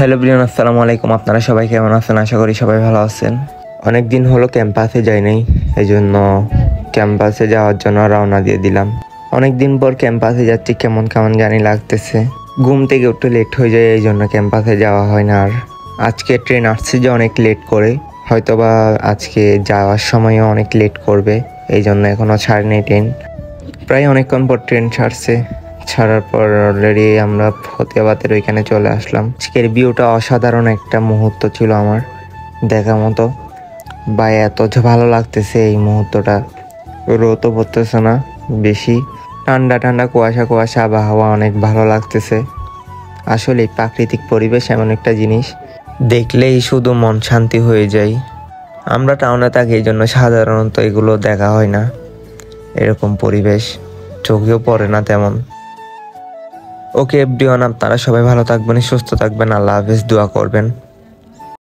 Hello Brian, আসসালামু আলাইকুম। আপনারা সবাই কেমন আছেন? আশা করি সবাই ভালো আছেন। অনেক দিন হলো ক্যাম্পাসে যাই নাই, এই জন্য ক্যাম্পাসে যাওয়ার জন্য রওনা দিয়ে দিলাম। অনেক দিন পর ক্যাম্পাসে যাচ্ছি, কেমন কেমন জানি লাগতেছে। ঘুম থেকে একটু লেট হয়ে যায়, এই জন্য ক্যাম্পাসে যাওয়া হয় না। আর আজকে ট্রেন আসছে যে অনেক লেট করে, হয়তোবা আজকে যাওয়ার সময়ও অনেক লেট করবে, এই জন্য এখনও ছাড়েনি ট্রেন। প্রায় অনেকক্ষণ পর ট্রেন ছাড়ার পর অলরেডি আমরা ফতেয়াবাদের ওইখানে চলে আসলাম। আজকের ভিউটা অসাধারণ একটা মুহূর্ত ছিল আমার দেখার মতো। বা এত ভালো লাগতেছে এই মুহূর্তটা। রোদও পড়তেছে না বেশি, ঠান্ডা ঠান্ডা কুয়াশা কুয়াশা আবহাওয়া, অনেক ভালো লাগতেছে। আসলে প্রাকৃতিক পরিবেশ এমন একটা জিনিস, দেখলেই শুধু মন শান্তি হয়ে যায়। আমরা টাউনে থাকি, এই জন্য সাধারণত এগুলো দেখা হয় না, এরকম পরিবেশ চোখেও পড়ে না তেমন। ওকে এভরিওয়ান, আপনারা সবাই ভালো থাকবেন, সুস্থ থাকবেন। আল্লাহ হাফেজ, দোয়া করবেন।